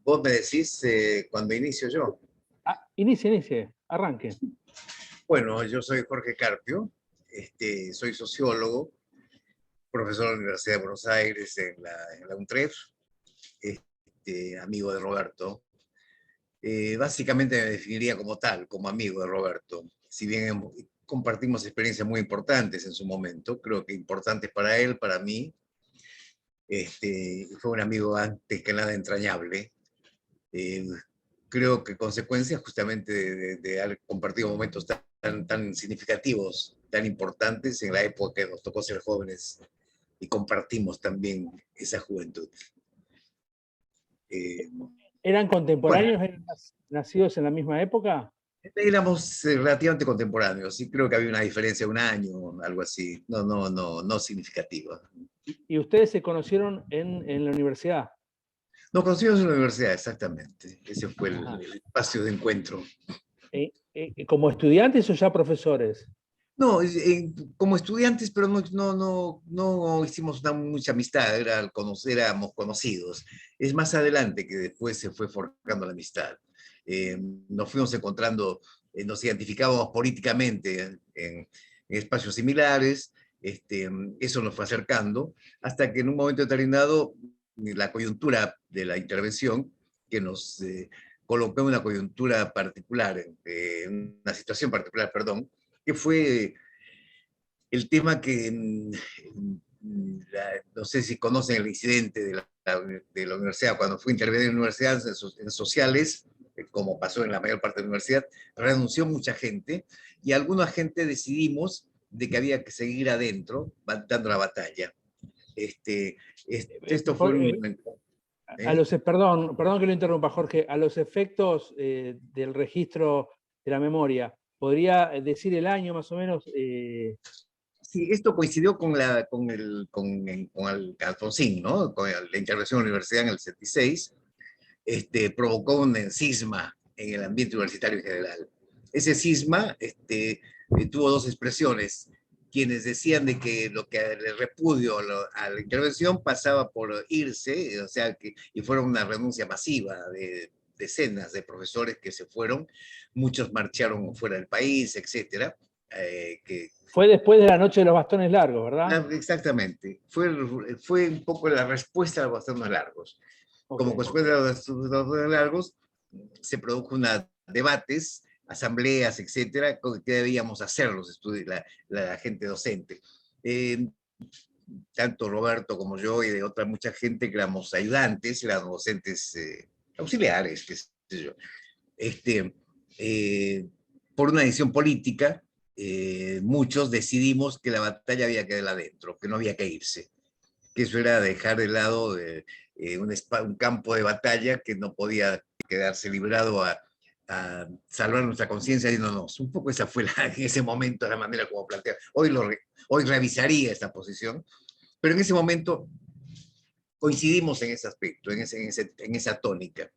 Vos me decís cuando inicio yo. Inicie, arranque. Bueno, yo soy Jorge Carpio, soy sociólogo, profesor de la Universidad de Buenos Aires en la UNTREF, amigo de Roberto. Básicamente me definiría como tal, como amigo de Roberto. Si bien compartimos experiencias muy importantes en su momento, creo que importantes para él, para mí. Fue un amigo antes que nada entrañable. Creo que consecuencia justamente de haber compartido momentos tan significativos, tan importantes en la época que nos tocó ser jóvenes y compartimos también esa juventud. ¿Eran contemporáneos? Bueno, ¿Eran nacidos en la misma época? éramos relativamente contemporáneos y creo que había una diferencia de un año, algo así, no significativa. ¿Y ustedes se conocieron en la universidad? Nos conocimos en la universidad, exactamente. Ese fue el espacio de encuentro. ¿Como estudiantes o ya profesores? No, como estudiantes, pero no hicimos mucha amistad, éramos conocidos. Es más adelante que después se fue forjando la amistad. Nos fuimos encontrando, nos identificábamos políticamente en espacios similares, eso nos fue acercando, hasta que en un momento determinado, la coyuntura de la intervención, que nos colocó en una coyuntura particular, una situación particular, perdón, que fue el tema que, no sé si conocen el incidente de la universidad, cuando fue a intervenir en universidades, en sociales, como pasó en la mayor parte de la universidad, renunció mucha gente y alguna gente decidimos de que había que seguir adentro, dando la batalla. Esto fue un... Perdón que lo interrumpa, Jorge. A los efectos del registro de la memoria, ¿podría decir el año más o menos? Sí, esto coincidió con el Alfonsín, ¿no? Con la intervención de la universidad en el 76, provocó un cisma en el ambiente universitario en general. Ese cisma tuvo dos expresiones. Quienes decían de que lo que el repudio a la intervención pasaba por irse, o sea, y fuera una renuncia masiva de decenas de profesores que se fueron, muchos marcharon fuera del país, etcétera. Fue después de la noche de los bastones largos, ¿verdad? Exactamente. Fue un poco la respuesta a los bastones largos. Como consecuencia de los bastones largos, se produjo debates, asambleas, etcétera, que debíamos hacer la gente docente. Tanto Roberto como yo y de otra mucha gente que éramos ayudantes, éramos docentes auxiliares, qué sé yo. Por una decisión política, muchos decidimos que la batalla había que darla adentro, que no había que irse, que eso era dejar de lado un campo de batalla que no podía quedarse librado a salvar nuestra conciencia diciéndonos. Un poco esa fue en ese momento la manera como plantear. Hoy revisaría esta posición, pero en ese momento coincidimos en ese aspecto, en esa tónica.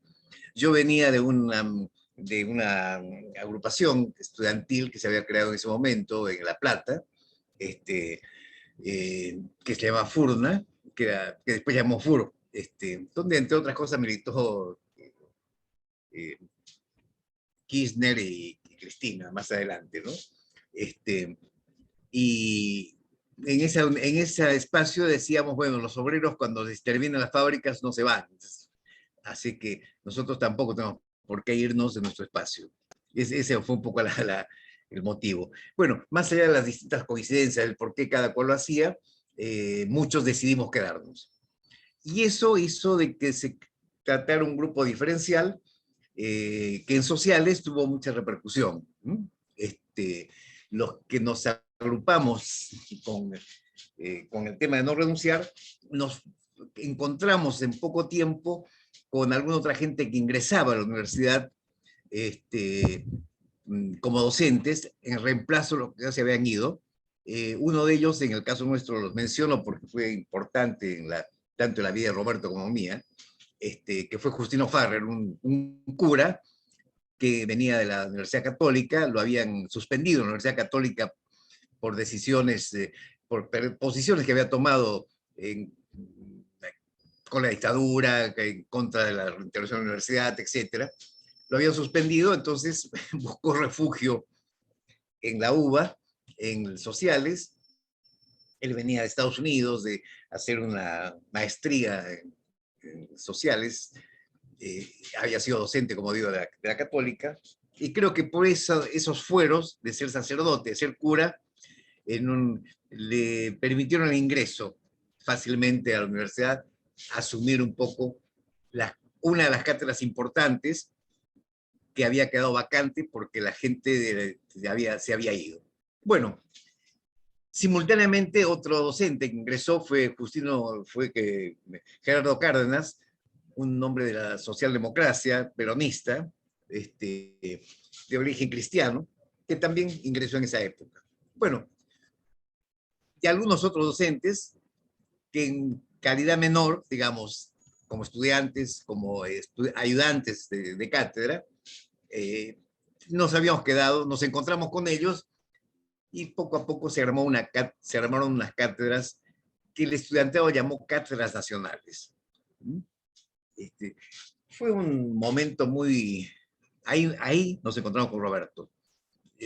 Yo venía de una agrupación estudiantil que se había creado en ese momento en La Plata, que se llama Furna, que después llamó FUR, donde entre otras cosas militó Kirchner y Cristina más adelante, ¿no? Y en ese espacio decíamos, bueno, los obreros cuando se terminan las fábricas no se van, así que nosotros tampoco tenemos por qué irnos de nuestro espacio. Ese fue un poco el motivo. Bueno, más allá de las distintas coincidencias, el por qué cada cual lo hacía, muchos decidimos quedarnos. Y eso hizo de que se tratara un grupo diferencial que en sociales tuvo mucha repercusión. Los que nos agrupamos con el tema de no renunciar, nos encontramos en poco tiempo con alguna otra gente que ingresaba a la universidad como docentes, en reemplazo de los que ya se habían ido. Uno de ellos, en el caso nuestro, los menciono porque fue importante tanto en la vida de Roberto como mía, que fue Justino Farrer, un cura que venía de la Universidad Católica, lo habían suspendido en la Universidad Católica por decisiones, por posiciones que había tomado con la dictadura, en contra de la reintegración de la universidad, etcétera. Lo habían suspendido, entonces buscó refugio en la UBA, en sociales. Él venía de Estados Unidos de hacer una maestría en sociales, había sido docente, como digo, de la Católica, y creo que por esos fueros de ser sacerdote, de ser cura, le permitieron el ingreso fácilmente a la universidad, asumir un poco una de las cátedras importantes que había quedado vacante porque la gente se había ido. Bueno, simultáneamente otro docente que ingresó fue Gerardo Cárdenas, un hombre de la socialdemocracia peronista, de origen cristiano, que también ingresó en esa época. Bueno, y algunos otros docentes que en calidad menor, digamos, como estudiantes, como ayudantes de cátedra, nos habíamos quedado, nos encontramos con ellos y poco a poco se armaron unas cátedras que el estudiantado llamó cátedras nacionales. Fue un momento muy... Ahí nos encontramos con Roberto.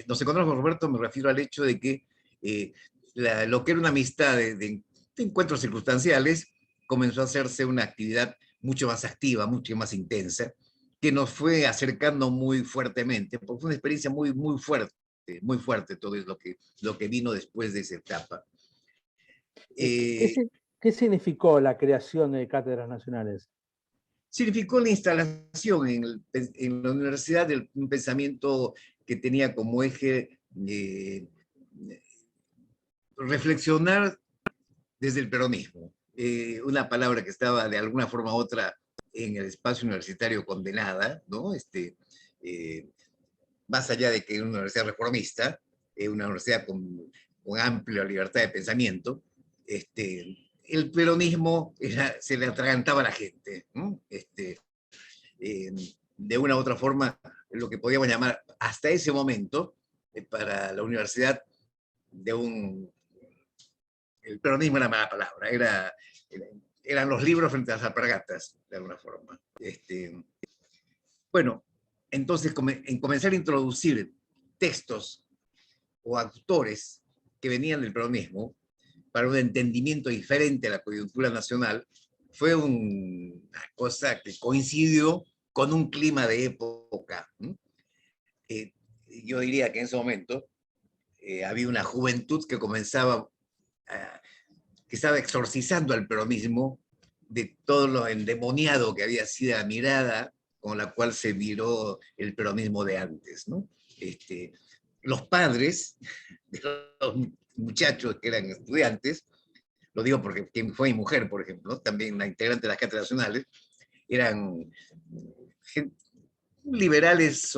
Nos encontramos con Roberto, me refiero al hecho de que lo que era una amistad de encuentros circunstanciales comenzó a hacerse una actividad mucho más activa, mucho más intensa, que nos fue acercando muy fuertemente, porque fue una experiencia muy fuerte todo lo que vino después de esa etapa. ¿Qué significó la creación de cátedras nacionales? Significó la instalación en la universidad de un pensamiento que tenía como eje reflexionar desde el peronismo, una palabra que estaba de alguna forma u otra en el espacio universitario condenada, ¿no? Más allá de que es una universidad reformista, una universidad con amplia libertad de pensamiento, el peronismo se le atragantaba a la gente, ¿no? De una u otra forma, lo que podíamos llamar hasta ese momento, para la universidad, el peronismo era mala palabra, eran los libros frente a las alpargatas, de alguna forma. Bueno, entonces en comenzar a introducir textos o autores que venían del peronismo para un entendimiento diferente a la coyuntura nacional, fue una cosa que coincidió con un clima de época. Yo diría que en ese momento había una juventud que comenzaba, que estaba exorcizando al peronismo de todo lo endemoniado que había sido la mirada con la cual se viró el peronismo de antes, ¿no? Los padres de los muchachos que eran estudiantes, lo digo porque quien fue mi mujer, por ejemplo, también una integrante de las cátedras nacionales, eran liberales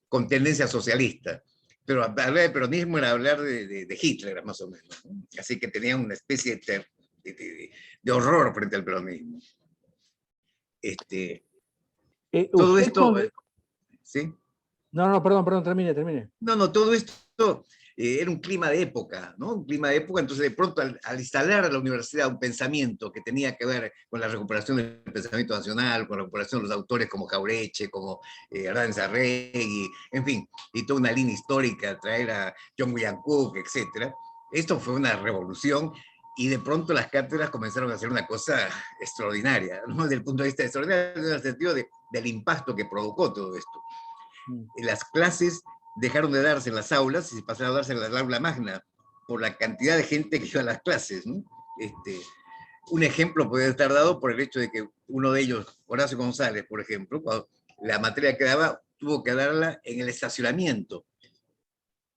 con tendencia socialista, pero hablar de peronismo era hablar de Hitler, más o menos, ¿no? Así que tenían una especie de horror frente al peronismo. Todo esto, ¿sí? No, perdón, termine. No, todo esto era un clima de época, ¿no? Un clima de época, entonces de pronto al instalar a la universidad un pensamiento que tenía que ver con la recuperación del pensamiento nacional, con la recuperación de los autores como Jaureche, como Ardanzarregui, en fin, y toda una línea histórica, traer a John William Cook, etc. Esto fue una revolución y de pronto las cátedras comenzaron a hacer una cosa extraordinaria, ¿no? Desde el punto de vista extraordinario, en el sentido del impacto que provocó todo esto. Las clases dejaron de darse en las aulas y pasaron a darse en la aula magna por la cantidad de gente que iba a las clases, ¿no? Un ejemplo puede estar dado por el hecho de que uno de ellos, Horacio González, por ejemplo, cuando la materia que daba, tuvo que darla en el estacionamiento,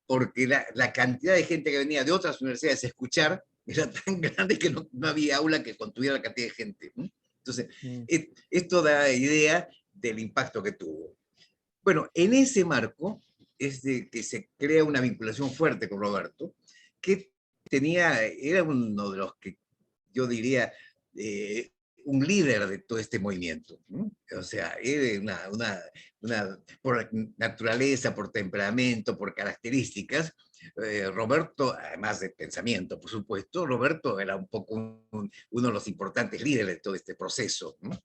porque la cantidad de gente que venía de otras universidades a escuchar era tan grande que no había aula que contuviera la cantidad de gente, ¿no? Entonces, esto da idea del impacto que tuvo. Bueno, en ese marco es de que se crea una vinculación fuerte con Roberto, que era uno de los que yo diría un líder de todo este movimiento, ¿no? O sea, era por naturaleza, por temperamento, por características, Roberto, además de pensamiento, por supuesto, Roberto era un poco uno de los importantes líderes de todo este proceso, ¿no?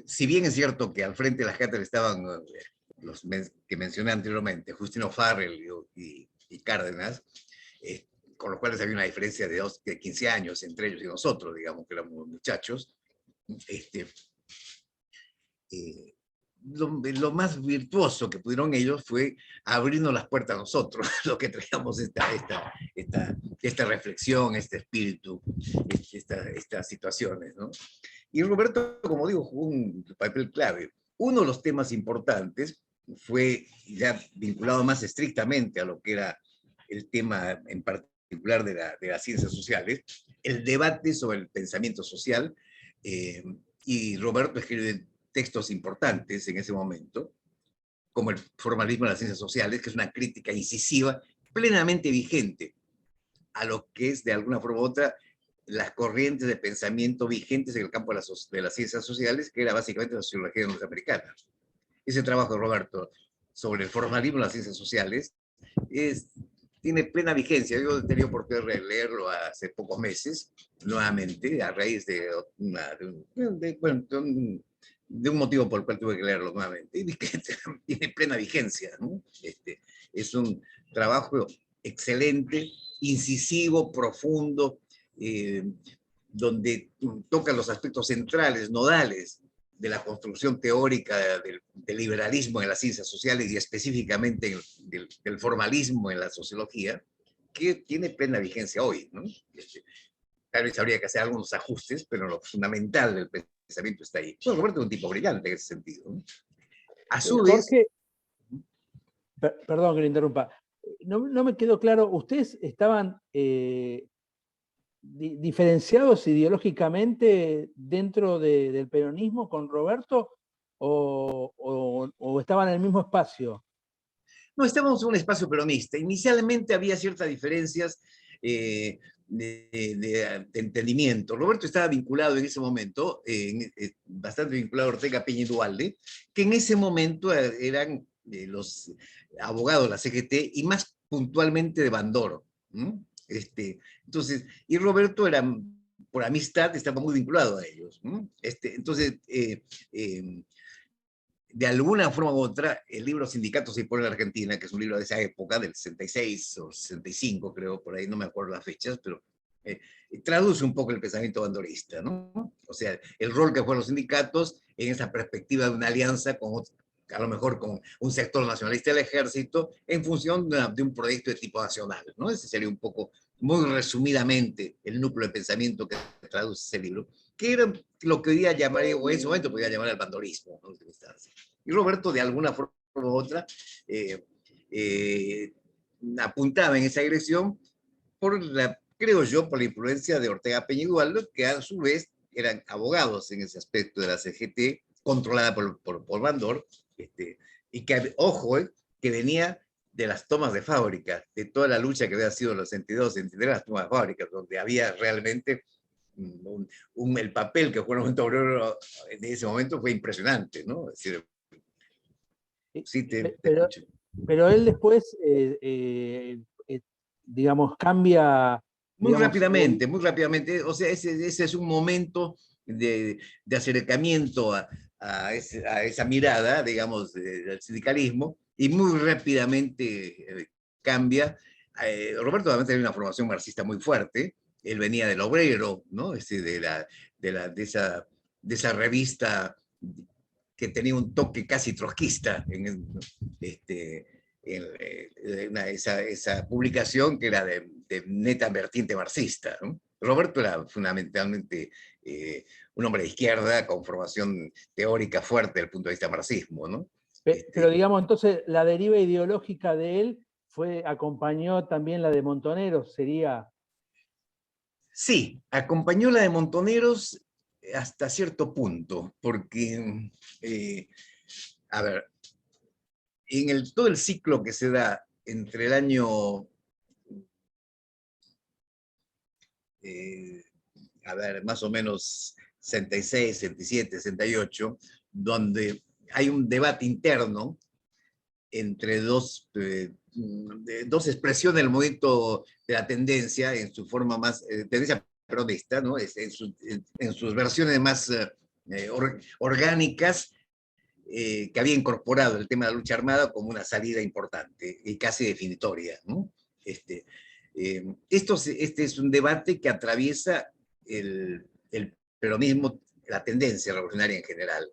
Si bien es cierto que al frente de las cátedras estaban los que mencioné anteriormente, Justino Farrell y Cárdenas, con los cuales había una diferencia de 15 años entre ellos y nosotros, digamos que éramos muchachos, lo más virtuoso que pudieron ellos fue abrirnos las puertas a nosotros, lo que traíamos esta reflexión, este espíritu, estas situaciones, ¿no? Y Roberto, como digo, jugó un papel clave. Uno de los temas importantes fue ya vinculado más estrictamente a lo que era el tema en particular de las ciencias sociales, el debate sobre el pensamiento social, y Roberto escribe textos importantes en ese momento, como el formalismo de las ciencias sociales, que es una crítica incisiva, plenamente vigente a lo que es de alguna forma u otra las corrientes de pensamiento vigentes en el campo de las ciencias sociales, que era básicamente la sociología norteamericana. Ese trabajo de Roberto sobre el formalismo de las ciencias sociales tiene plena vigencia. Yo he tenido por qué releerlo hace pocos meses, nuevamente, a raíz de un motivo por el cual tuve que leerlo nuevamente, y que tiene plena vigencia, ¿no? Es un trabajo excelente, incisivo, profundo, donde toca los aspectos centrales, nodales, de la construcción teórica del liberalismo en las ciencias sociales y específicamente del formalismo en la sociología, que tiene plena vigencia hoy, ¿no? Tal vez habría que hacer algunos ajustes, pero lo fundamental del pensamiento está ahí. Bueno, Roberto es un tipo brillante en ese sentido, ¿no? A su vez... Jorge, perdón que le interrumpa. No me quedó claro, ¿ustedes estaban diferenciados ideológicamente dentro del peronismo con Roberto o estaban en el mismo espacio? No, estábamos en un espacio peronista. Inicialmente había ciertas diferencias de entendimiento. Roberto estaba vinculado en ese momento, bastante vinculado a Ortega Peña y Duhalde, que en ese momento eran los abogados de la CGT y más puntualmente de Bandoro. Entonces, y Roberto era, por amistad, estaba muy vinculado a ellos. Entonces, de alguna forma u otra, el libro Sindicatos y Pueblo en la Argentina, que es un libro de esa época, del 66 o 65, creo, por ahí no me acuerdo las fechas, pero traduce un poco el pensamiento bandorista, ¿no? O sea, el rol que juegan los sindicatos en esa perspectiva de una alianza con, a lo mejor con un sector nacionalista del ejército, en función de un proyecto de tipo nacional, ¿no? Ese sería un poco, muy resumidamente, el núcleo de pensamiento que traduce ese libro, que era lo que hoy día llamaría, o en ese momento podría llamar el bandorismo, ¿no? Y Roberto, de alguna forma u otra, apuntaba en esa dirección creo yo, por la influencia de Ortega Peña y Duhalde, que a su vez eran abogados en ese aspecto de la CGT, controlada por Bandor, y que, ojo, que venía de las tomas de fábrica, de toda la lucha que había sido los 62, 63, las tomas de fábrica, donde había realmente el papel que jugaron un obrero en ese momento fue impresionante, ¿no? Es decir, sí, te escucho. Pero él después, digamos, cambia... Muy rápidamente, muy rápidamente. O sea, ese es un momento de acercamiento a esa mirada, digamos, del sindicalismo, y muy rápidamente cambia. Roberto también tenía una formación marxista muy fuerte. Él venía del Obrero, ¿no? De esa revista que tenía un toque casi trotskista esa publicación que era de neta vertiente marxista, ¿no? Roberto era fundamentalmente un hombre de izquierda con formación teórica fuerte desde el punto de vista marxismo, ¿no? Pero digamos, entonces, la deriva ideológica de él acompañó también la de Montoneros, sería... Sí, acompañó la de Montoneros hasta cierto punto, porque, a ver, todo el ciclo que se da entre el año, a ver, más o menos 66, 67, 68, donde hay un debate interno entre dos expresiones del movimiento de la tendencia en su forma más, tendencia peronista, ¿no? En sus versiones más orgánicas, que había incorporado el tema de la lucha armada como una salida importante y casi definitoria, ¿no? Este es un debate que atraviesa el peronismo, la tendencia revolucionaria en general,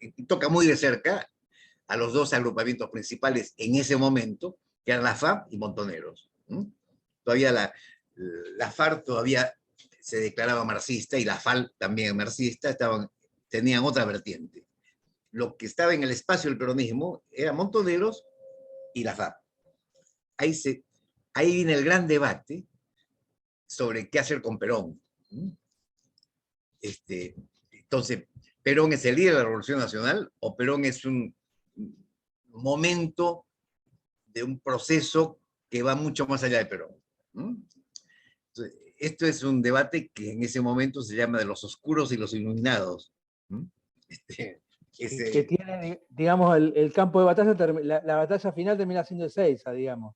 y toca muy de cerca a los dos agrupamientos principales en ese momento, que eran la FAP y Montoneros. Todavía la FARC todavía se declaraba marxista y la FAL también marxista, tenían otra vertiente. Lo que estaba en el espacio del peronismo era Montoneros y la FAP. Ahí viene el gran debate sobre qué hacer con Perón. Entonces, ¿Perón es el líder de la Revolución Nacional o Perón es un momento de un proceso que va mucho más allá de Perón? Entonces, esto es un debate que en ese momento se llama de los oscuros y los iluminados. Que tiene, digamos, el campo de batalla, la batalla final termina siendo Ezeiza, digamos.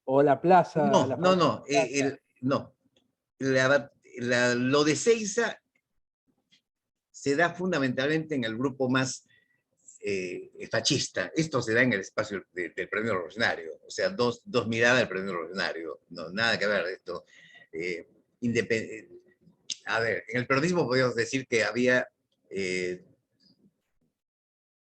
O la plaza. No. Lo de Ezeiza se da fundamentalmente en el grupo más fascista. Esto se da en el espacio del premio revolucionario. O sea, dos miradas del premio revolucionario. No, nada que ver esto. A ver, en el peronismo podríamos decir que había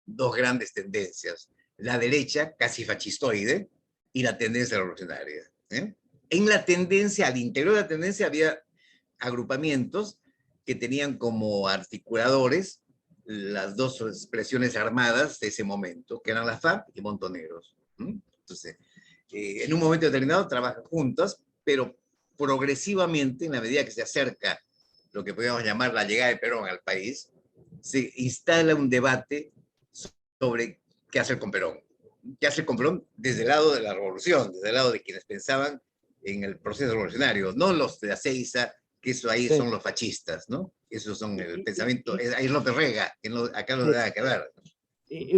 dos grandes tendencias. La derecha, casi fascistoide, y la tendencia revolucionaria. En la tendencia, al interior de la tendencia, había agrupamientos que tenían como articuladores las dos expresiones armadas de ese momento, que eran la FAP y Montoneros. Entonces, en un momento determinado trabajan juntas, pero progresivamente, en la medida que se acerca lo que podríamos llamar la llegada de Perón al país, se instala un debate sobre qué hacer con Perón. ¿Qué hacer con Perón? Desde el lado de la revolución, desde el lado de quienes pensaban en el proceso revolucionario, no los de la Ezeiza, que eso ahí son los fascistas, ¿no? Esos son el pensamiento, ahí es López Rega, que acá no nada que ver.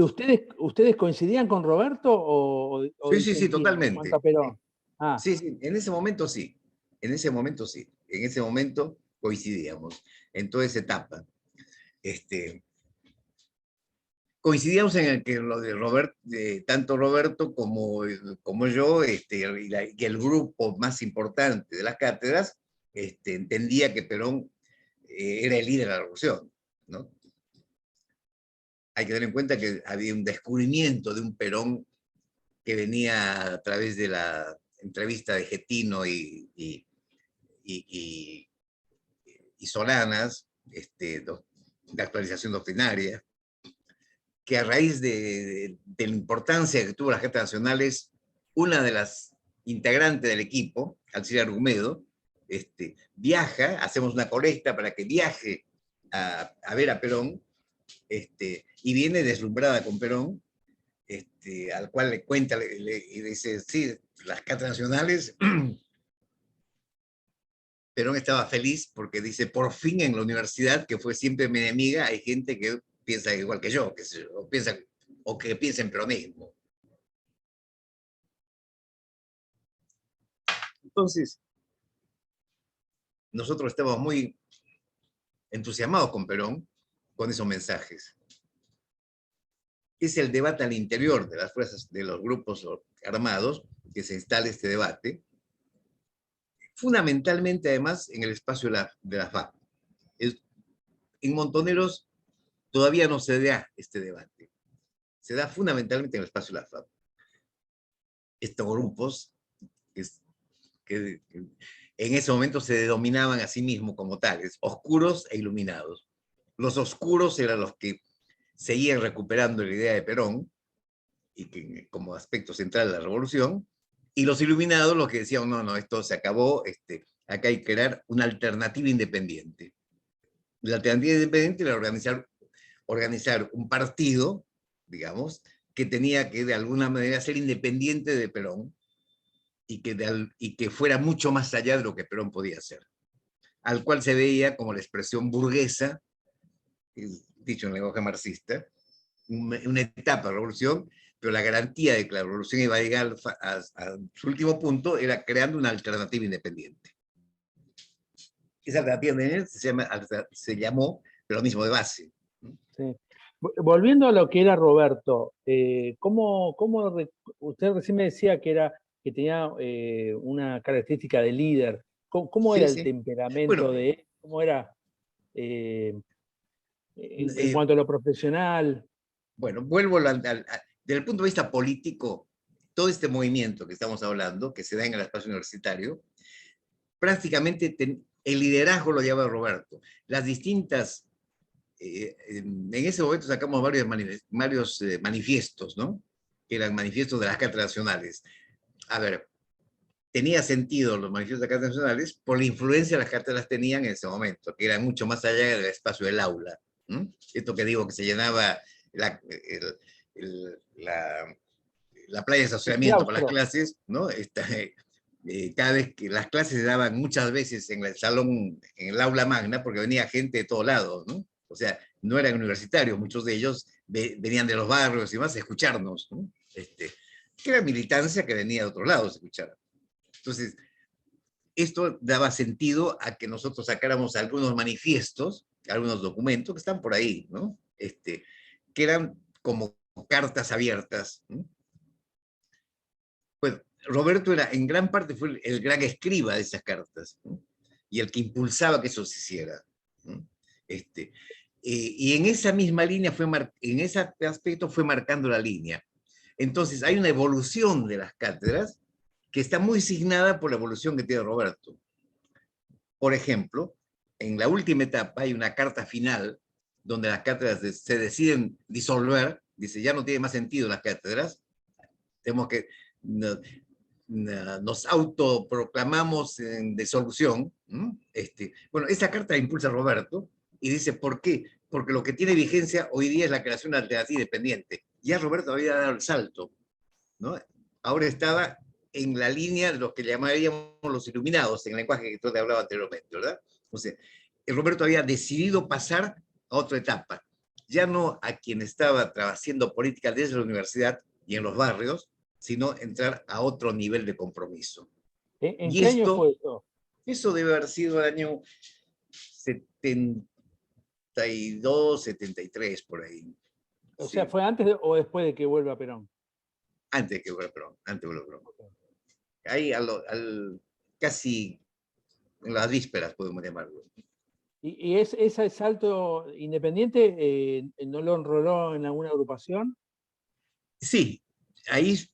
¿Ustedes coincidían con Roberto o Sí, totalmente. Perón? Sí, en ese momento sí. En ese momento coincidíamos en toda esa etapa. Coincidíamos en el que lo de tanto Roberto como yo, y el grupo más importante de las cátedras, entendía que Perón era el líder de la revolución, ¿no? Hay que tener en cuenta que había un descubrimiento de un Perón que venía a través de la entrevista de Getino y Solanas, de actualización doctrinaria, que a raíz de la importancia que tuvo las cartas nacionales, una de las integrantes del equipo, Alcira Argumedo, viaja, hacemos una colecta para que viaje a ver a Perón, y viene deslumbrada con Perón, al cual le cuenta y dice, sí, las cartas nacionales, Perón estaba feliz porque dice, por fin en la universidad, que fue siempre mi enemiga, hay gente que piensa igual que yo, o que piensa en peronismo. Entonces, nosotros estamos muy entusiasmados con Perón, con esos mensajes. Es el debate al interior de las fuerzas, de los grupos armados, que se instala este debate, fundamentalmente además en el espacio de la FAP. En Montoneros todavía no se da este debate. Se da fundamentalmente en el espacio de la FAP. Estos grupos que en ese momento se denominaban a sí mismos como tales, oscuros e iluminados. Los oscuros eran los que seguían recuperando la idea de Perón, y que como aspecto central de la revolución, y los iluminados los que decían, no, esto se acabó, acá hay que crear una alternativa independiente. La alternativa independiente era organizar un partido, digamos, que tenía que de alguna manera ser independiente de Perón, y que fuera mucho más allá de lo que Perón podía hacer, al cual se veía como la expresión burguesa, dicho en lenguaje marxista, una etapa de revolución pero la garantía de que la revolución iba a llegar a su último punto era creando una alternativa independiente. Esa alternativa independiente se llamó lo mismo de base. Sí. Volviendo a lo que era Roberto, usted recién me decía que tenía una característica de líder? ¿Cómo Sí, era el sí. Bueno, temperamento de él? ¿Cómo era en cuanto a lo profesional? bueno, vuelvo desde el punto de vista político, todo este movimiento que estamos hablando, que se da en el espacio universitario, prácticamente el liderazgo lo lleva Roberto. Las distintas, en ese momento sacamos varios manifiestos, ¿no? Que eran manifiestos de las cátedras nacionales. A ver, tenía sentido los manifiestos de las cátedras nacionales por la influencia que las cátedras tenían en ese momento, que eran mucho más allá del espacio del aula. Esto que digo, que se llenaba la, el, la, la playa de El estacionamiento para las claustro. clases, ¿no? Cada vez que las clases se daban muchas veces en el salón, en el aula magna, porque venía gente de todos lados, ¿no? O sea, no eran universitarios, muchos de ellos venían de los barrios y más a escucharnos, ¿no? Que era militancia que venía de otros lados a escuchar. Entonces, esto daba sentido a que nosotros sacáramos algunos manifiestos, algunos documentos que están por ahí, ¿no? Que eran como cartas abiertas, ¿no? Pues Roberto era, en gran parte fue el gran escriba de esas cartas, ¿no? Y el que impulsaba que eso se hiciera, ¿no? Y en esa misma línea, en ese aspecto fue marcando la línea. Entonces hay una evolución de las cátedras que está muy signada por la evolución que tiene Roberto. Por ejemplo, en la última etapa hay una carta final donde las cátedras se deciden disolver, dice, ya no tiene más sentido las cátedras, tenemos que, nos autoproclamamos en disolución. Bueno, esa carta la impulsa Roberto y dice, ¿por qué? Porque lo que tiene vigencia hoy día es la creación de alternativa independiente. Ya Roberto había dado el salto, ¿no? Ahora estaba en la línea de los que llamaríamos los iluminados, en el lenguaje que tú te hablaba anteriormente, ¿verdad? Entonces, Roberto había decidido pasar a otra etapa, ya no a quien estaba haciendo política desde la universidad y en los barrios, sino entrar a otro nivel de compromiso. ¿En Y qué año fue eso? eso debe haber sido el año 72, 73, por ahí. O Sí. sea, ¿fue antes o después de que vuelva Perón? Antes de que vuelva Perón, Ahí casi en las vísperas, podemos llamarlo. ¿Y ese salto independiente no lo enroló en alguna agrupación? Sí, ahí es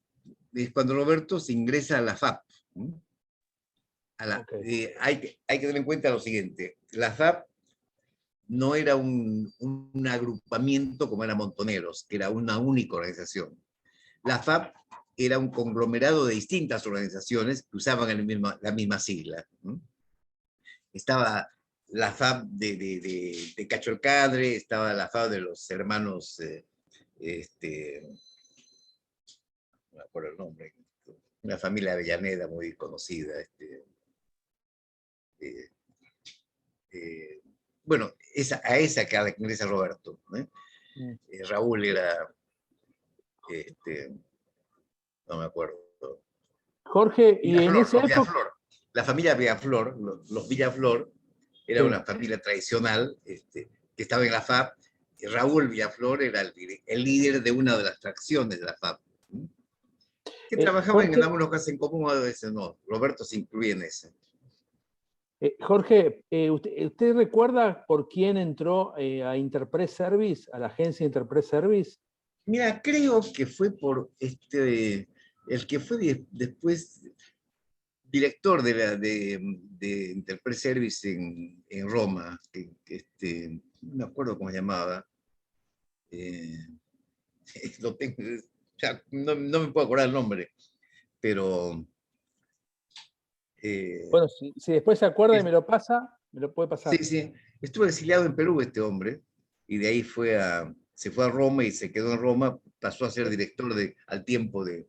cuando Roberto se ingresa a la FAP. Okay. Hay que tener en cuenta lo siguiente, la FAP no era un agrupamiento como era Montoneros, que era una única organización. La FAP era un conglomerado de distintas organizaciones que usaban la misma sigla. Estaba la FAP de Cacho el Cadre, estaba la FAP de los hermanos, no me acuerdo el nombre, una familia de Avellaneda muy conocida. Eh, bueno, a esa que ingresa Roberto. Raúl era, no me acuerdo. Jorge, y en Villaflor, esa los época, Villaflor. La familia Villaflor, los Villaflor, era sí. una familia tradicional que estaba en la FAP. Y Raúl Villaflor era el líder de una de las fracciones de la FAP. Que trabajaban en Jorge, algunos casos en común, a veces no. Roberto se incluye en ese. Jorge, ¿usted recuerda por quién entró a Interpress Service, a la agencia Interpress Service? Mira, creo que fue por el que fue después director de Interpress Service en Roma, no me acuerdo cómo se llamaba. Eh, lo tengo, ya, no me puedo acordar el nombre, pero Bueno, si después se acuerda y es, me lo pasa, me lo puede sí, pasar. sí, estuvo exiliado en Perú este hombre, y de ahí se fue a Roma y se quedó en Roma, pasó a ser director al tiempo de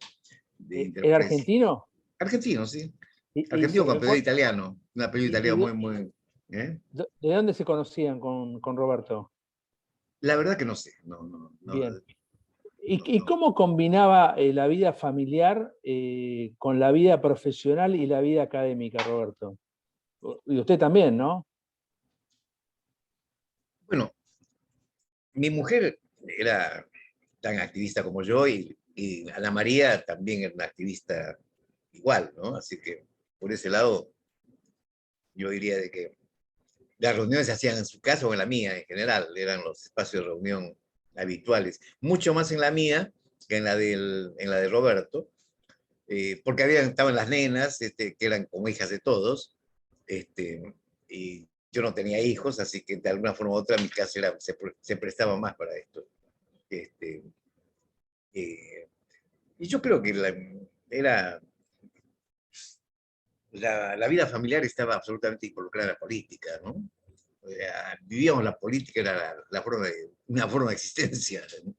¿Es Interpress. argentino? Argentino, sí. Y Argentino se con apellido recuerda, italiano, un apellido italiano muy, muy... ¿de dónde se conocían con Roberto? La verdad que no sé, no, Bien. ¿Y cómo combinaba la vida familiar con la vida profesional y la vida académica, Roberto? Y usted también, ¿no? Bueno, mi mujer era tan activista como yo y Ana María también era una activista igual, ¿no? Así que por ese lado yo diría de que las reuniones se hacían en su casa o en la mía en general, eran los espacios de reunión habituales, mucho más en la mía que en la de Roberto, porque estaban las nenas, que eran como hijas de todos, y yo no tenía hijos, así que de alguna forma u otra mi casa se prestaba más para esto. Este, eh, y yo creo que era, la vida familiar estaba absolutamente involucrada en la política, ¿no? Vivíamos la política, era una forma de existencia, ¿no?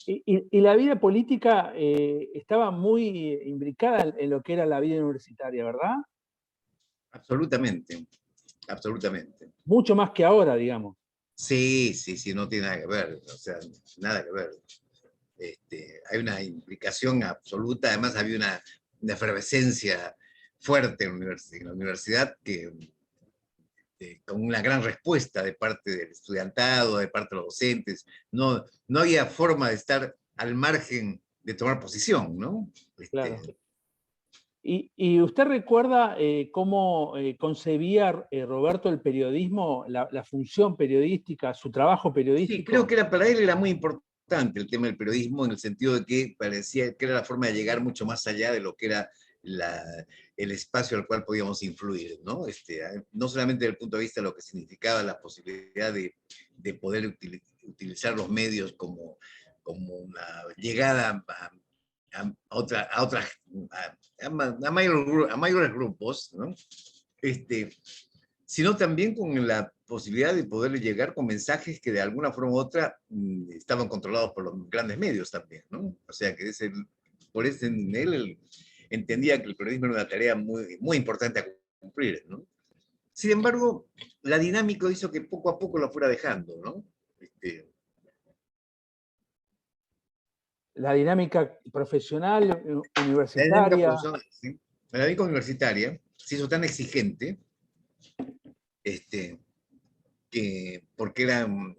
Y la vida política estaba muy imbricada en lo que era la vida universitaria, ¿verdad? Absolutamente, absolutamente. Mucho más que ahora, digamos. Sí, sí, sí, no tiene nada que ver, o sea, nada que ver. Hay una implicación absoluta, además había una efervescencia fuerte en la universidad que, con una gran respuesta de parte del estudiantado, de parte de los docentes, no había forma de estar al margen de tomar posición, ¿no? Claro. ¿Y usted recuerda cómo concebía Roberto el periodismo, la función periodística, su trabajo Sí, creo periodístico? que para él era muy importante el tema del periodismo en el sentido de que parecía que era la forma de llegar mucho más allá de lo que era el espacio al cual podíamos influir, ¿no? No solamente desde el punto de vista de lo que significaba la posibilidad de poder utilizar los medios como una llegada a mayores grupos, ¿no? Este, sino también con la posibilidad de poder llegar con mensajes que de alguna forma u otra estaban controlados por los grandes medios también, ¿no? O sea, que por eso él entendía que el periodismo era una tarea muy, muy importante a cumplir, ¿no? Sin embargo, la dinámica hizo que poco a poco lo fuera dejando, ¿no? Este, La dinámica profesional, la dinámica universitaria. profesional, ¿sí? La dinámica universitaria se hizo tan exigente, este, porque era en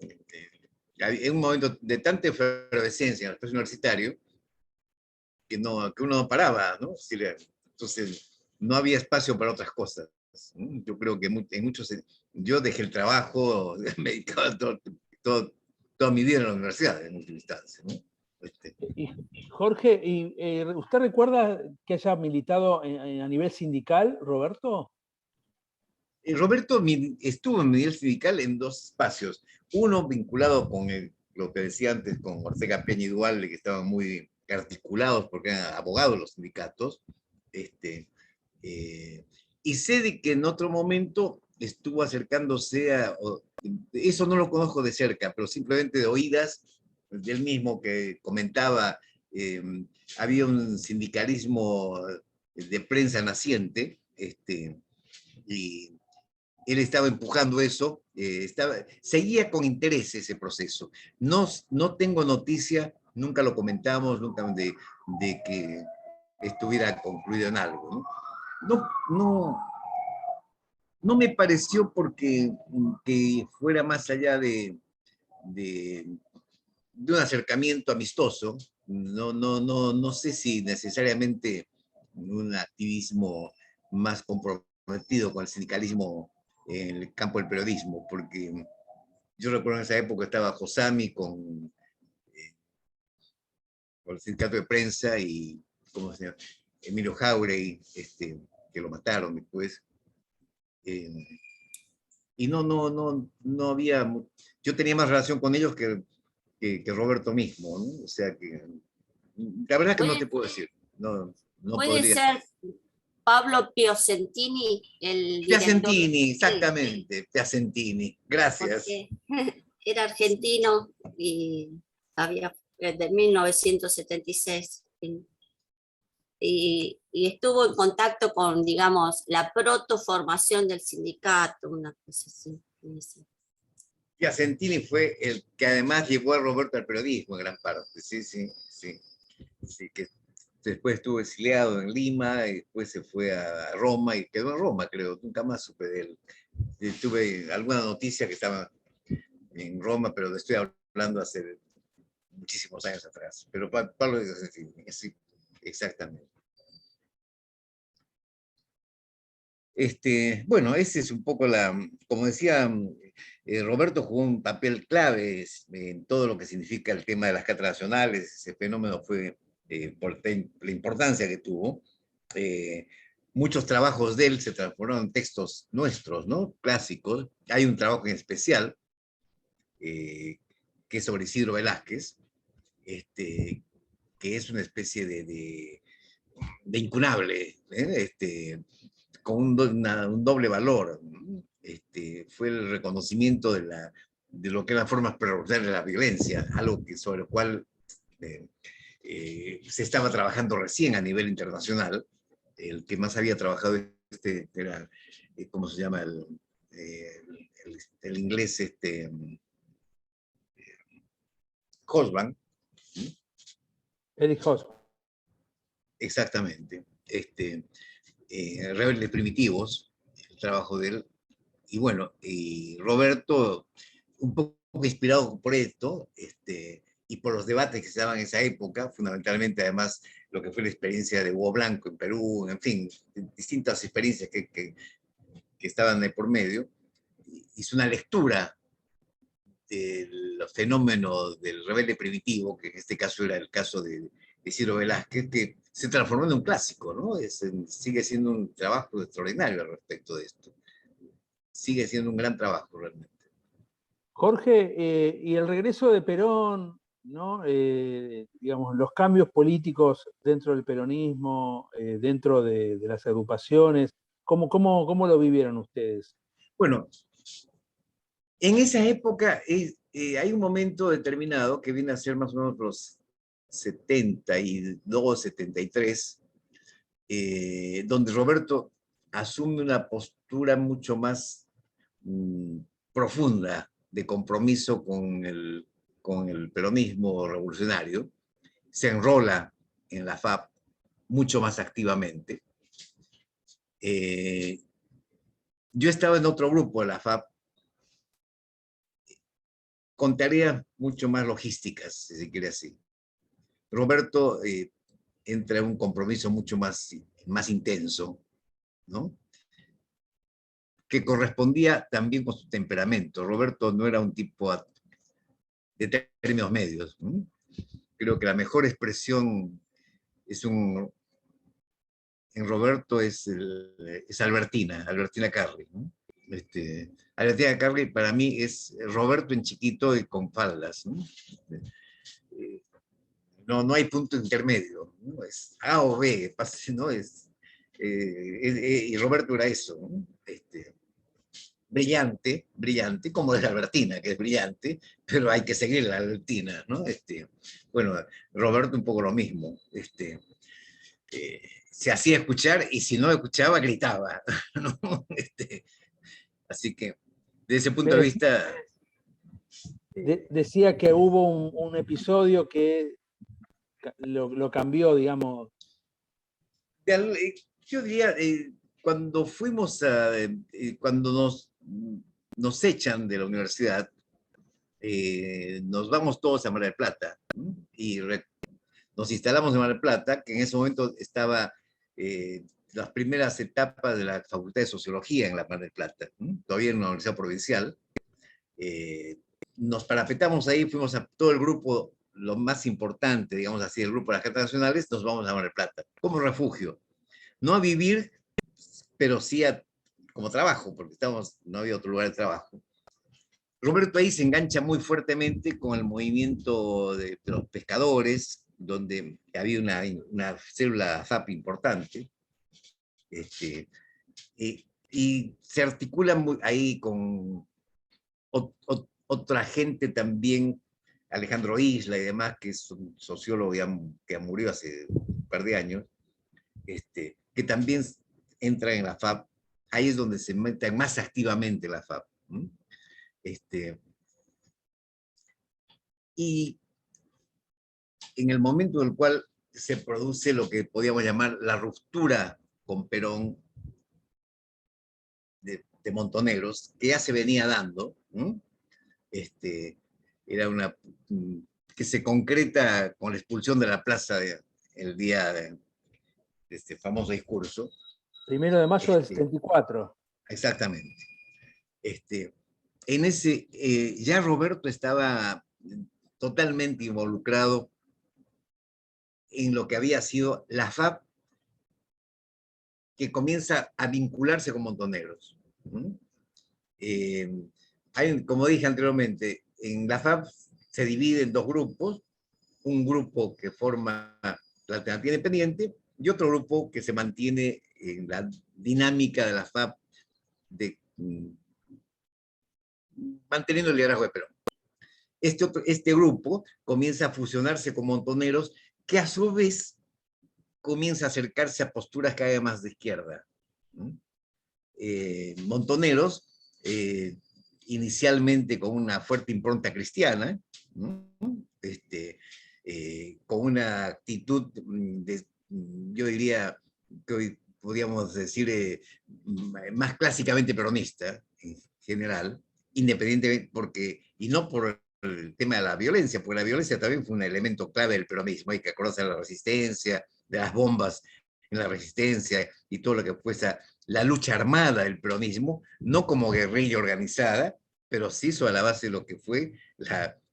un momento de tanta efervescencia en el espacio universitario que uno no paraba, ¿no? Es decir, entonces, no había espacio para otras cosas, ¿no? Yo creo que en muchos, yo dejé el trabajo, me dedicaba toda mi vida en la universidad, en última instancia, ¿no? Este, Y, Jorge, ¿usted recuerda que haya militado a nivel sindical, Roberto? Roberto estuvo en mi nivel sindical en dos espacios. Uno vinculado con lo que decía antes, con Ortega Peña y Duhalde, que estaban muy articulados porque eran abogados los sindicatos. Este, eh, y sé de que en otro momento estuvo acercándose eso no lo conozco de cerca, pero simplemente de oídas del mismo que comentaba, eh, había un sindicalismo de prensa naciente, y él estaba empujando eso, seguía con interés ese proceso. No tengo noticia, nunca lo comentamos, nunca de que estuviera concluido en algo. No, no, no me pareció porque que fuera más allá de, de un acercamiento amistoso. No sé si necesariamente un activismo más comprometido con el sindicalismo en el campo del periodismo, porque yo recuerdo en esa época estaba Josami con el sindicato de prensa y, ¿cómo se llama? Emilio Jauregui, que lo mataron después. Eh, y no había, yo tenía más relación con ellos que Roberto mismo, ¿no? O sea que, la verdad que no te Puede, puedo decir, no puede podría. ser Pablo Piacentini, el director de Piacentini, sí, exactamente, Piacentini, gracias. porque era argentino y había de 1976 y estuvo en contacto con, digamos, la protoformación del sindicato, una cosa así. Piacentini fue el que además llevó a Roberto al periodismo en gran parte, sí, sí, sí. Sí, que después estuvo exiliado en Lima, y después se fue a Roma y quedó en Roma, creo, nunca más supe de él. Tuve alguna noticia que estaba en Roma, pero le estoy hablando hace muchísimos años atrás. Pero Pablo de Piacentini, sí, exactamente. Bueno, ese es un poco como decía, Roberto jugó un papel clave en todo lo que significa el tema de las catas nacionales. Ese fenómeno fue por la importancia que tuvo. Muchos trabajos de él se transformaron en textos nuestros, ¿no? Clásicos. Hay un trabajo en especial que es sobre Isidro Velázquez, que es una especie de incunable, con un doble valor. Fue el reconocimiento de lo que eran formas preordinarias de la violencia, algo sobre el cual se estaba trabajando recién a nivel internacional. El que más había trabajado era, ¿cómo se llama? El inglés, Hobsbawm. Eric Hobsbawm. Exactamente. Rebeldes Primitivos, el trabajo de él. Y bueno, y Roberto, un poco inspirado por esto, y por los debates que se daban en esa época, fundamentalmente además lo que fue la experiencia de Hugo Blanco en Perú, en fin, distintas experiencias que estaban de por medio, hizo una lectura de los fenómenos del rebelde primitivo, que en este caso era el caso de Isidro Velázquez, que se transformó en un clásico, ¿no? Sigue siendo un trabajo extraordinario al respecto de esto. Sigue siendo un gran trabajo realmente. Jorge, y el regreso de Perón, ¿no? Digamos, los cambios políticos dentro del peronismo, dentro de las agrupaciones, ¿cómo lo vivieron ustedes? Bueno, en esa época hay un momento determinado que viene a ser más o menos los 72, 73, donde Roberto asume una postura mucho más profunda de compromiso con el peronismo revolucionario, se enrola en la FAP mucho más activamente. Yo estaba en otro grupo de la FAP con tareas mucho más logísticas, si se quiere así. Roberto entra en un compromiso mucho más intenso, ¿no? Que correspondía también con su temperamento. Roberto no era un tipo de términos medios, ¿no? Creo que la mejor expresión en Roberto es Albertina Carri, ¿no? Albertina Carri para mí es Roberto en chiquito y con faldas, ¿no? No hay punto intermedio, ¿no? Es A o B, ¿no? Y Roberto era eso, ¿no? Brillante, como de la Albertina, que es brillante, pero hay que seguir la Albertina, ¿no? Bueno, Roberto un poco lo mismo, se hacía escuchar y si no escuchaba, gritaba, ¿no? Así que, desde ese punto de vista... Decía que hubo un episodio que lo cambió, digamos. Yo diría, cuando cuando nos echan de la universidad, nos vamos todos a Mar del Plata, ¿no? Y nos instalamos en Mar del Plata, que en ese momento estaba las primeras etapas de la Facultad de Sociología en la Mar del Plata, ¿no? Todavía en una universidad provincial. Nos parapetamos ahí, fuimos a todo el grupo, lo más importante, digamos así, el grupo de las cartas nacionales, nos vamos a Mar del Plata, como refugio. No a vivir, pero sí como trabajo, porque no había otro lugar de trabajo. Roberto ahí se engancha muy fuertemente con el movimiento de los pescadores, donde había una célula FAP importante, y se articula ahí con otra gente también, Alejandro Isla y demás, que es un sociólogo que murió hace un par de años, que también entra en la FAP. Ahí es donde se meten más activamente la FAP. Y en el momento en el cual se produce lo que podríamos llamar la ruptura con Perón de Montoneros, que ya se venía dando, ¿no? Era una que se concreta con la expulsión de la plaza el día de este famoso discurso. 1 de mayo del 74. Exactamente. En ese, ya Roberto estaba totalmente involucrado en lo que había sido la FAP, que comienza a vincularse con Montoneros. Como dije anteriormente, en la FAP se divide en dos grupos, un grupo que forma la alternativa independiente y otro grupo que se mantiene en la dinámica de la FAP de manteniendo el liderazgo de Perón. Este grupo comienza a fusionarse con Montoneros, que a su vez comienza a acercarse a posturas cada vez más de izquierda. Montoneros, inicialmente con una fuerte impronta cristiana, con una actitud, yo diría que hoy podríamos decir más clásicamente peronista en general, independientemente, y no por el tema de la violencia, porque la violencia también fue un elemento clave del peronismo. Hay que acordarse de la resistencia, de las bombas en la resistencia y todo lo que fue la lucha armada del peronismo, no como guerrilla organizada, pero sí sobre la base de lo que fue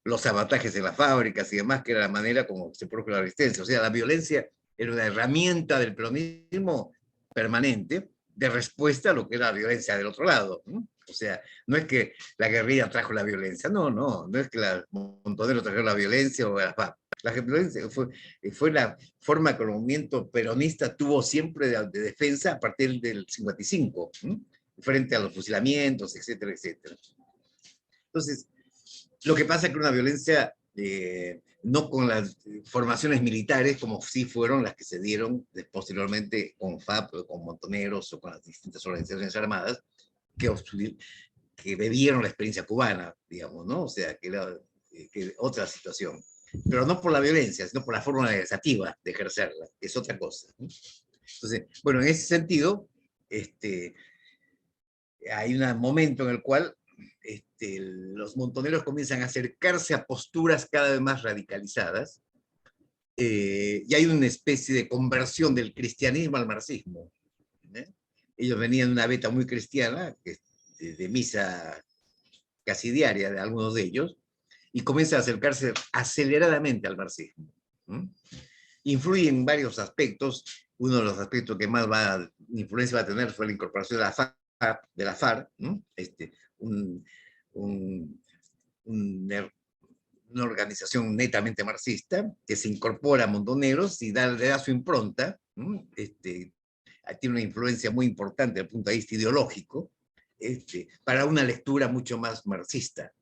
los sabotajes en las fábricas y demás, que era la manera como se produjo la resistencia. O sea, la violencia era una herramienta del peronismo permanente de respuesta a lo que era la violencia del otro lado, ¿no? O sea, no es que la guerrilla trajo la violencia, no es que los Montoneros trajeron la violencia o la paz. La violencia fue la forma que el movimiento peronista tuvo siempre de defensa a partir del 55, frente a los fusilamientos, etcétera, etcétera. Entonces, lo que pasa es que una violencia, no con las formaciones militares, como sí fueron las que se dieron posteriormente con FAP, con Montoneros o con las distintas organizaciones armadas, que bebieron la experiencia cubana, digamos, ¿no? O sea, que era otra situación. Pero no por la violencia, sino por la forma organizativa de ejercerla, que es otra cosa, ¿no? Entonces, bueno, en ese sentido, hay un momento en el cual los montoneros comienzan a acercarse a posturas cada vez más radicalizadas, y hay una especie de conversión del cristianismo al marxismo. Ellos venían de una beta muy cristiana, de misa casi diaria de algunos de ellos, y comienzan a acercarse aceleradamente al marxismo. Influye en varios aspectos. Uno de los aspectos que más influencia va a tener fue la incorporación de la FARC, una organización netamente marxista, que se incorpora a Montoneros y le da su impronta, tiene una influencia muy importante desde el punto de vista ideológico, para una lectura mucho más marxista,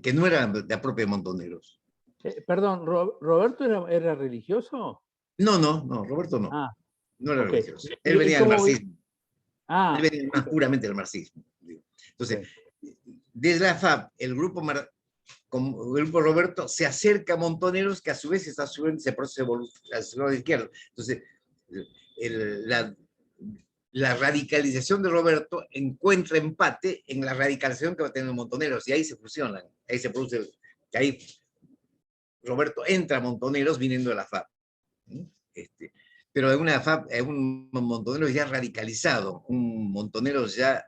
que no era de la propia Montoneros. Perdón, ¿Roberto era religioso? No, Roberto no. Ah, no era okay. religioso. Él venía del marxismo. Él venía más puramente del marxismo. Entonces, desde la FAP, el grupo Roberto se acerca a Montoneros, que a su vez está subiendo ese proceso evolucionario de izquierda. Entonces, la radicalización de Roberto encuentra empate en la radicalización que va a tener Montoneros, y ahí se fusionan, ahí se produce, ahí Roberto entra a Montoneros viniendo de la FAP. Pero en una FAP, un Montoneros ya radicalizado, un Montoneros ya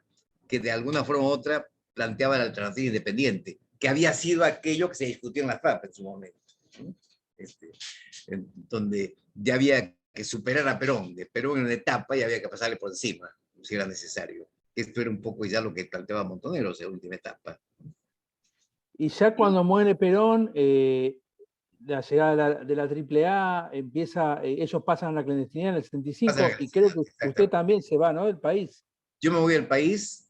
que de alguna forma u otra planteaba la alternativa independiente, que había sido aquello que se discutió en la FAP en su momento, donde ya había que superar a Perón, de Perón en una etapa y había que pasarle por encima, si era necesario. Esto era un poco ya lo que planteaba Montoneros en la última etapa. Y ya cuando muere Perón, la llegada de la AAA empieza, ellos pasan a la clandestinidad en el 65, y creo que usted también se va, ¿no?, del país. Yo me voy al país,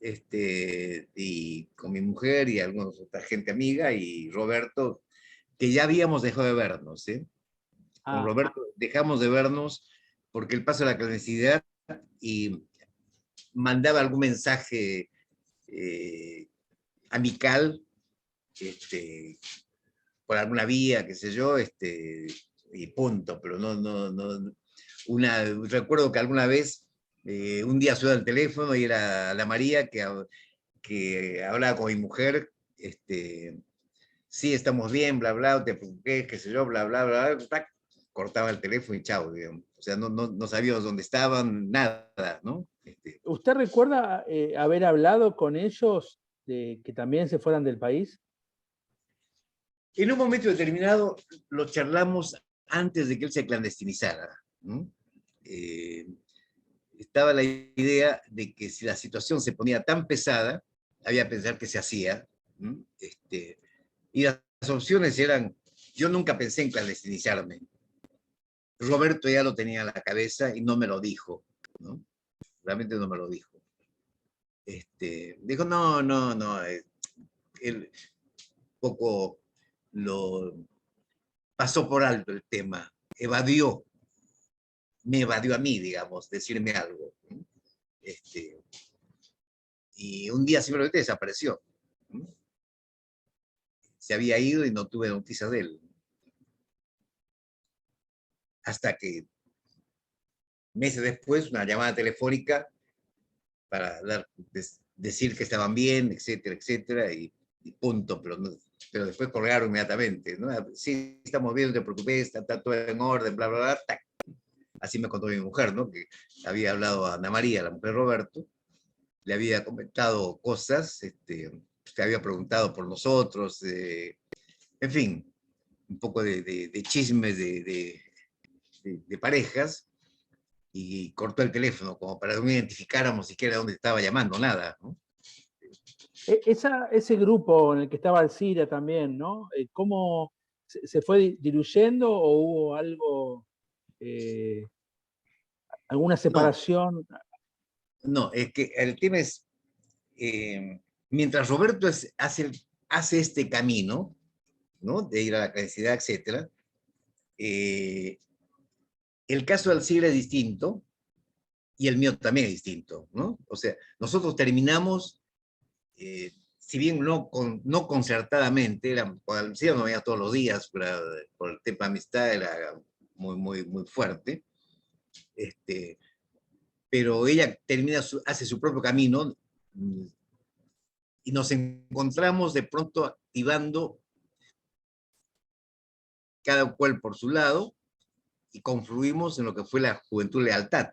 y con mi mujer y alguna otra gente amiga, y Roberto, que ya habíamos dejado de vernos, Con Roberto dejamos de vernos porque él pasó a la clandestinidad y mandaba algún mensaje amical, por alguna vía, qué sé yo, y punto, pero no. Recuerdo que alguna vez, un día suena el teléfono y era la María que hablaba con mi mujer, sí, estamos bien, bla, bla, te preocupes, qué sé yo, bla, bla, bla, bla, tac, cortaba el teléfono y chao, digamos. O sea, no sabíamos dónde estaban, nada, ¿no? ¿Usted recuerda haber hablado con ellos de que también se fueran del país? En un momento determinado lo charlamos antes de que él se clandestinizara, ¿no? Estaba la idea de que si la situación se ponía tan pesada, había que pensar que se hacía, ¿no? Y las opciones eran, yo nunca pensé en clandestinizarme. Roberto ya lo tenía en la cabeza y no me lo dijo, ¿no? Realmente no me lo dijo. Dijo, no, él poco lo pasó por alto el tema, me evadió a mí, digamos, decirme algo. Y un día simplemente desapareció. Se había ido y no tuve noticias de él. Hasta que meses después, una llamada telefónica para decir que estaban bien, etcétera, etcétera, y punto, pero después colgaron inmediatamente, ¿no? Sí, estamos bien, no te preocupes, está todo en orden, bla, bla, bla, tac. Así me contó mi mujer, ¿no? Que había hablado a Ana María, la mujer de Roberto, le había comentado cosas, se había preguntado por nosotros, en fin, un poco de chismes de parejas, y cortó el teléfono como para que no identificáramos siquiera dónde estaba llamando, nada, ¿no? Ese grupo en el que estaba Alcira también, ¿no? ¿Cómo se fue diluyendo o hubo algo, alguna No, separación? no, es que el tema es, mientras Roberto hace este camino, ¿no? De ir a la clandestinidad, etcétera, el caso de Alcira es distinto y el mío también es distinto, ¿no? O sea, nosotros terminamos, si bien no concertadamente, con Alcira no veía todos los días, por el tema de amistad era muy fuerte, pero ella hace su propio camino, y nos encontramos de pronto activando cada cual por su lado y confluimos en lo que fue la Juventud Lealtad,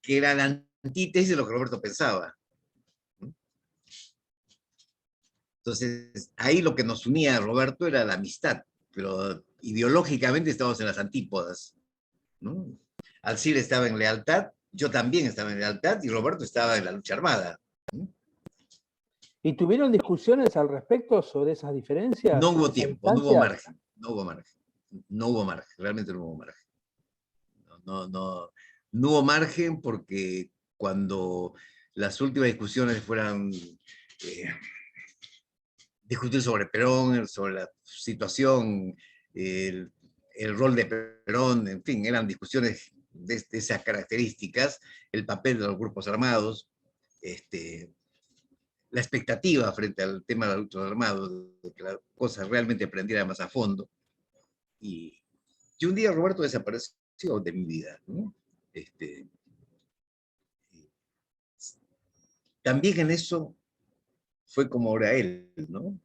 que era la antítesis de lo que Roberto pensaba. Entonces, ahí lo que nos unía a Roberto era la amistad, pero ideológicamente estábamos en las antípodas, ¿no? Alcide estaba en lealtad, yo también estaba en lealtad y Roberto estaba en la lucha armada, ¿no? ¿Y tuvieron discusiones al respecto sobre esas No diferencias, hubo esas tiempo, no hubo distancias? margen, no hubo margen, realmente no hubo margen. No hubo margen porque cuando las últimas discusiones fueran discutir sobre Perón, sobre la situación, el, el rol de Perón, en fin, eran discusiones de esas características, el papel de los grupos armados, la expectativa frente al tema de los grupos armados, de que la cosa realmente prendiera más a fondo. Y un día Roberto desapareció de mi vida, ¿no? También en eso fue como era él, ¿no?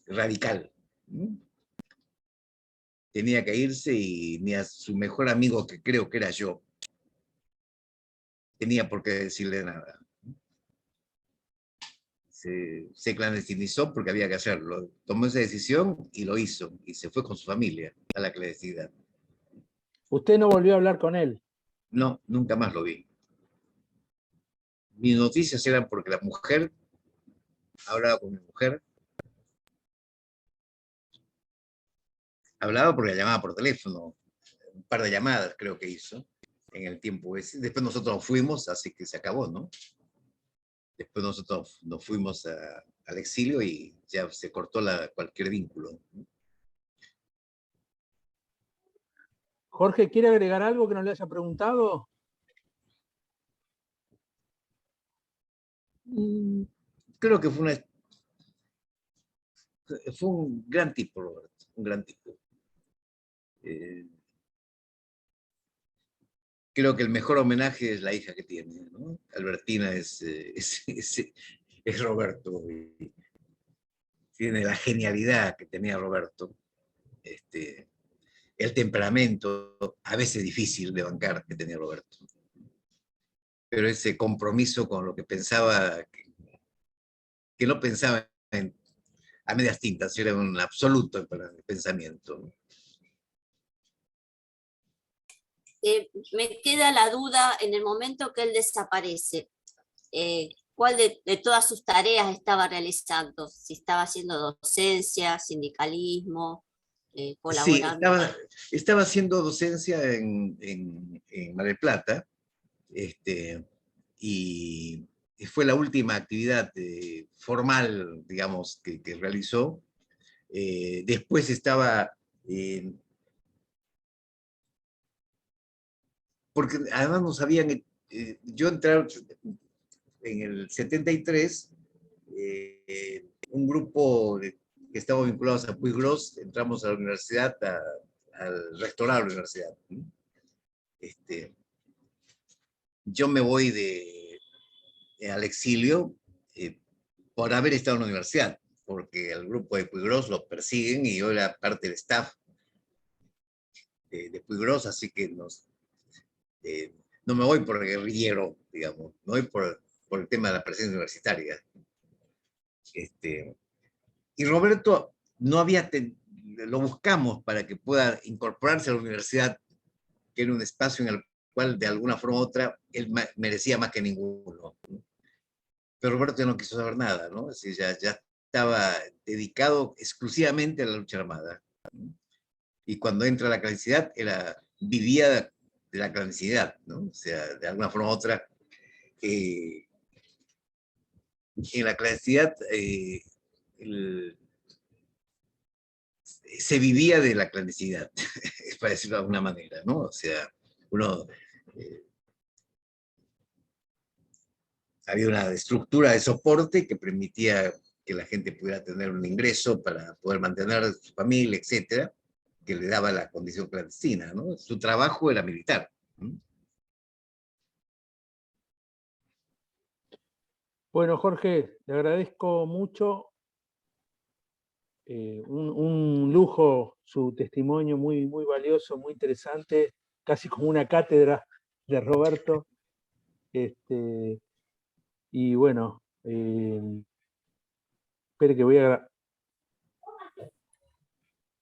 Radical, ¿no? Tenía que irse y ni a su mejor amigo, que creo que era yo, tenía por qué decirle nada. Se clandestinizó porque había que hacerlo. Tomó esa decisión y lo hizo. Y se fue con su familia a la clandestinidad. ¿Usted no volvió a hablar con él? No, nunca más lo vi. Mis noticias eran porque la mujer, hablaba con mi mujer, hablaba porque la llamaba por teléfono, un par de llamadas creo que hizo en el tiempo ese. Después nosotros nos fuimos, así que se acabó, ¿no? Después nosotros nos fuimos al exilio y ya se cortó cualquier vínculo. Jorge, ¿quiere agregar algo que no le haya preguntado? Creo que fue fue un gran tipo, Roberto, un gran tipo. Creo que el mejor homenaje es la hija que tiene, ¿no? Albertina es Roberto, y tiene la genialidad que tenía Roberto, el temperamento, a veces difícil de bancar, que tenía Roberto, pero ese compromiso con lo que pensaba, que no pensaba a medias tintas, era un absoluto pensamiento, ¿no? Me queda la duda en el momento que él desaparece. ¿Cuál de todas sus tareas estaba realizando? Si estaba haciendo docencia, sindicalismo, Sí, colaborando. estaba haciendo docencia en Mar del Plata, y fue la última actividad formal, digamos, que realizó. Después estaba, porque además nos habían, yo entré en el 73, un grupo que estaba vinculados a Puiggrós, entramos a la universidad, al rectorado de la universidad. Yo me voy al exilio por haber estado en la universidad, porque el grupo de Puiggrós lo persiguen y yo era parte del staff de Puiggrós, así que no me voy por guerrillero, digamos, me voy por el tema de la presencia universitaria. Y Roberto no había, lo buscamos para que pueda incorporarse a la universidad, que era un espacio en el cual de alguna forma u otra él merecía más que ninguno. Pero Roberto ya no quiso saber nada, ¿no? Es decir, ya estaba dedicado exclusivamente a la lucha armada. Y cuando entra a la clandestinidad, vivía de la clandestinidad, ¿no? O sea, de alguna forma u otra, en la clandestinidad se vivía de la clandestinidad, para decirlo de alguna manera, ¿no? O sea, uno... había una estructura de soporte que permitía que la gente pudiera tener un ingreso para poder mantener a su familia, etcétera, que le daba la condición clandestina, ¿no? Su trabajo era militar, ¿no? Bueno, Jorge, te agradezco mucho. Un lujo su testimonio, muy, muy valioso, muy interesante, casi como una cátedra de Roberto. Y bueno, espere que voy a